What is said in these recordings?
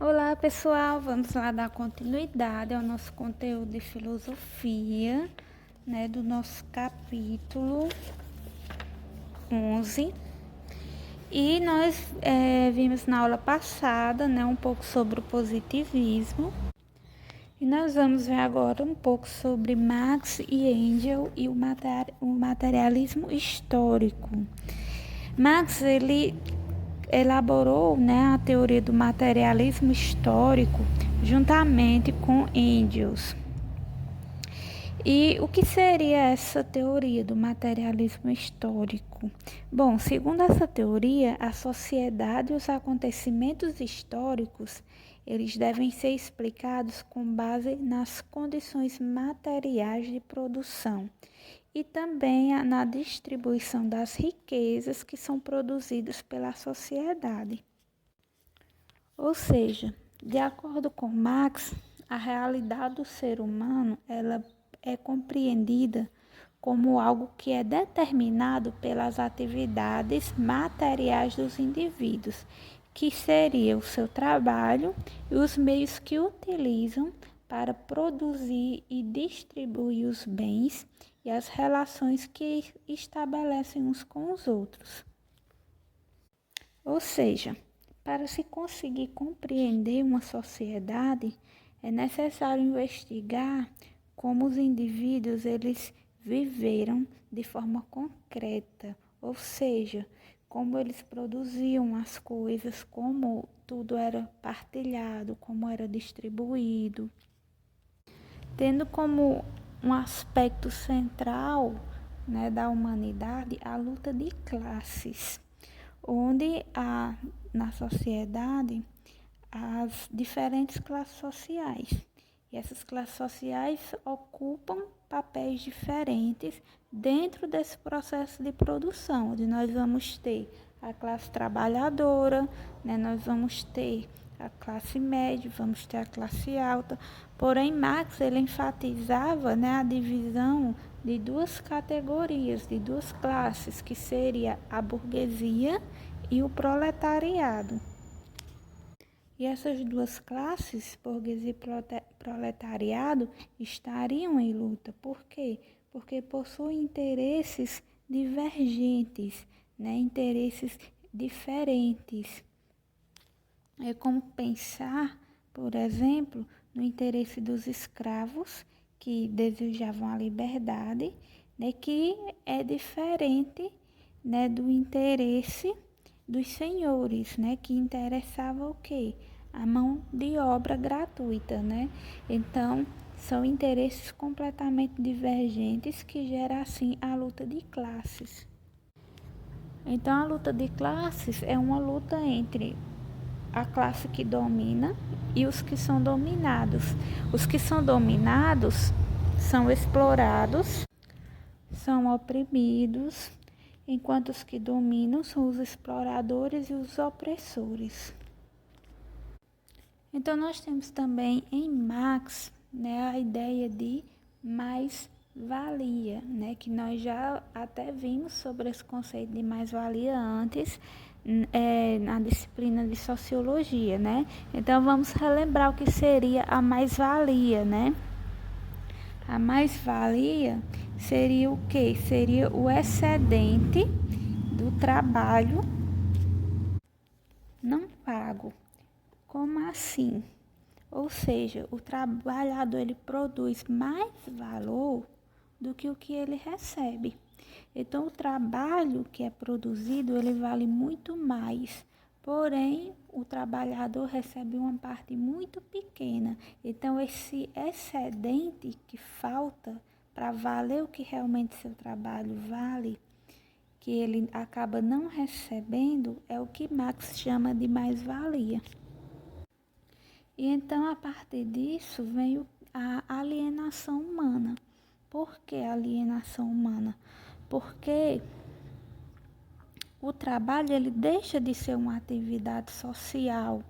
Olá pessoal, vamos lá dar continuidade ao nosso conteúdo de filosofia, do nosso capítulo 11. E nós vimos na aula passada, um pouco sobre o positivismo. E nós vamos ver agora um pouco sobre Marx e Engels e o materialismo histórico. Marx, ele elaborou a teoria do materialismo histórico juntamente com Engels. E o que seria essa teoria do materialismo histórico? Bom, segundo essa teoria, a sociedade e os acontecimentos históricos, eles devem ser explicados com base nas condições materiais de produção e também na distribuição das riquezas que são produzidas pela sociedade. Ou seja, de acordo com Marx, a realidade do ser humano ela é compreendida como algo que é determinado pelas atividades materiais dos indivíduos, que seria o seu trabalho e os meios que utilizam para produzir e distribuir os bens e as relações que estabelecem uns com os outros. Ou seja, para se conseguir compreender uma sociedade, é necessário investigar como os indivíduos eles viveram de forma concreta, ou seja, como eles produziam as coisas, como tudo era partilhado, como era distribuído, tendo como um aspecto central, da humanidade a luta de classes, onde na sociedade as diferentes classes sociais. E essas classes sociais ocupam papéis diferentes dentro desse processo de produção, onde nós vamos ter a classe trabalhadora, nós vamos ter a classe média, vamos ter a classe alta. Porém, Marx ele enfatizava a divisão de duas categorias, de duas classes, que seria a burguesia e o proletariado. E essas duas classes, burguesia e proletariado, estariam em luta. Por quê? Porque possuem interesses divergentes, interesses diferentes. É como pensar, por exemplo, no interesse dos escravos que desejavam a liberdade, que é diferente, do interesse dos senhores, que interessava o quê? A mão de obra gratuita, Então, são interesses completamente divergentes que geram, assim, a luta de classes. Então, a luta de classes é uma luta entre a classe que domina e os que são dominados. Os que são dominados são explorados, são oprimidos, enquanto os que dominam são os exploradores e os opressores. Então, nós temos também em Marx a ideia de mais-valia, que nós já até vimos sobre esse conceito de mais-valia antes, na disciplina de sociologia, Então, vamos relembrar o que seria a mais-valia, A mais-valia seria o quê? Seria o excedente do trabalho não pago. Como assim? Ou seja, o trabalhador ele produz mais valor do que o que ele recebe. Então, o trabalho que é produzido, ele vale muito mais. Porém, o trabalhador recebe uma parte muito pequena. Então, esse excedente que falta para valer o que realmente seu trabalho vale, que ele acaba não recebendo, é o que Marx chama de mais-valia. E então, a partir disso, vem a alienação humana. Por que alienação humana? Porque o trabalho ele deixa de ser uma atividade social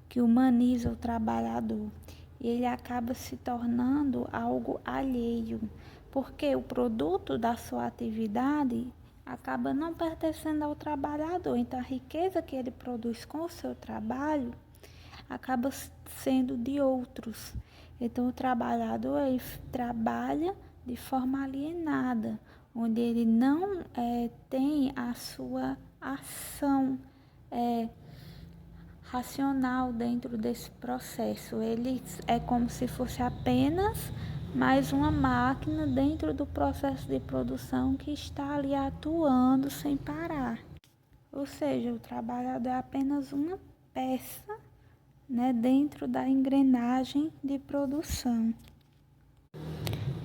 que humaniza o trabalhador. E ele acaba se tornando algo alheio. Porque o produto da sua atividade acaba não pertencendo ao trabalhador. Então, a riqueza que ele produz com o seu trabalho acaba sendo de outros. Então, o trabalhador ele trabalha de forma alienada, onde ele não tem a sua ação racional dentro desse processo. Ele é como se fosse apenas mais uma máquina dentro do processo de produção que está ali atuando sem parar. Ou seja, o trabalhador é apenas uma peça, né, dentro da engrenagem de produção.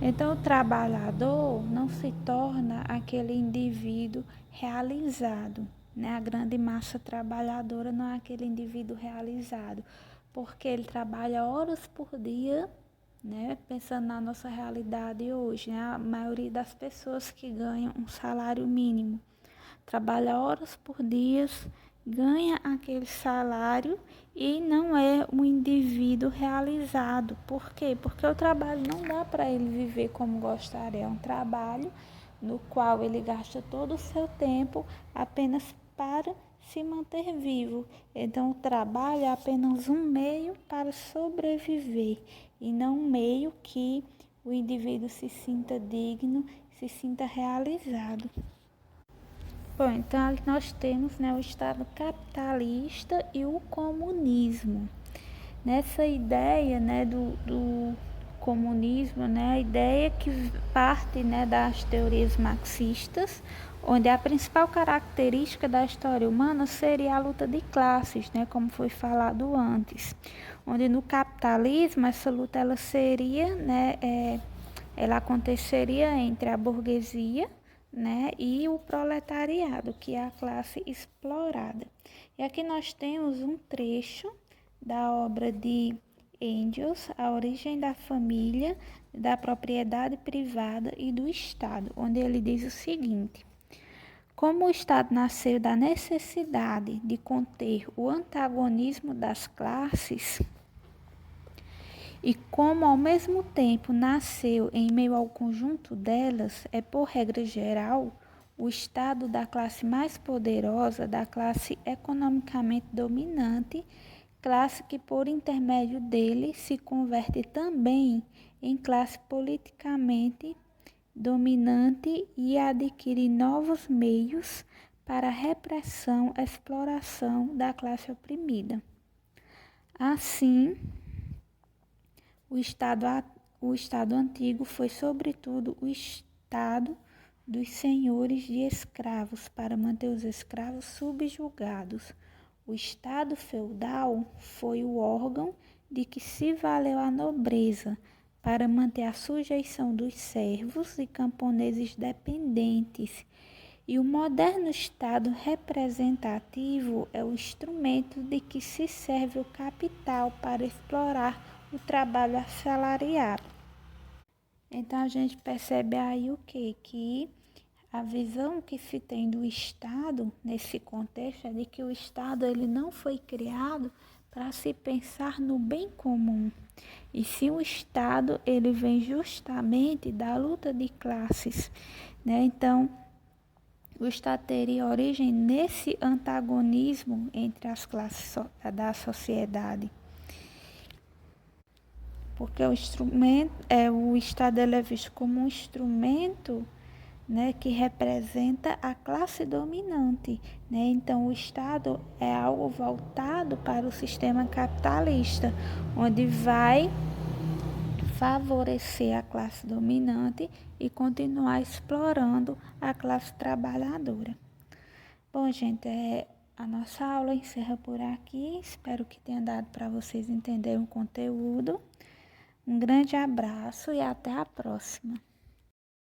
Então, o trabalhador não se torna aquele indivíduo realizado, né? A grande massa trabalhadora não é aquele indivíduo realizado, porque ele trabalha horas por dia, né? Pensando na nossa realidade hoje, né? A maioria das pessoas que ganham um salário mínimo trabalha horas por dia, ganha aquele salário e não é um indivíduo realizado. Por quê? Porque o trabalho não dá para ele viver como gostaria. É um trabalho no qual ele gasta todo o seu tempo apenas para se manter vivo. Então, o trabalho é apenas um meio para sobreviver e não um meio que o indivíduo se sinta digno, se sinta realizado. Bom, então aqui nós temos, né, o Estado capitalista e o comunismo. Nessa ideia, né, do comunismo, né, a ideia que parte, né, das teorias marxistas, onde a principal característica da história humana seria a luta de classes, né, como foi falado antes. Onde no capitalismo essa luta ela seria, né, ela aconteceria entre a burguesia, né, e o proletariado, que é a classe explorada. E aqui nós temos um trecho da obra de Engels, A Origem da Família, da Propriedade Privada e do Estado, onde ele diz o seguinte: como o Estado nasceu da necessidade de conter o antagonismo das classes, e como ao mesmo tempo nasceu em meio ao conjunto delas, é por regra geral o estado da classe mais poderosa, da classe economicamente dominante, classe que por intermédio dele se converte também em classe politicamente dominante e adquire novos meios para a repressão, exploração da classe oprimida. Assim, o Estado antigo foi, sobretudo, o Estado dos senhores de escravos, para manter os escravos subjugados. O Estado feudal foi o órgão de que se valeu a nobreza, para manter a sujeição dos servos e camponeses dependentes. E o moderno Estado representativo é o instrumento de que se serve o capital para explorar o trabalho assalariado. Então a gente percebe aí o quê? Que a visão que se tem do Estado nesse contexto é de que o Estado ele não foi criado para se pensar no bem comum. E sim o Estado ele vem justamente da luta de classes, né? Então o Estado teria origem nesse antagonismo entre as classes da sociedade. Porque o Estado ele é visto como um instrumento, né, que representa a classe dominante, né? Então o Estado é algo voltado para o sistema capitalista, onde vai favorecer a classe dominante e continuar explorando a classe trabalhadora. Bom, gente, a nossa aula encerra por aqui. Espero que tenha dado para vocês entenderem o conteúdo. Um grande abraço e até a próxima.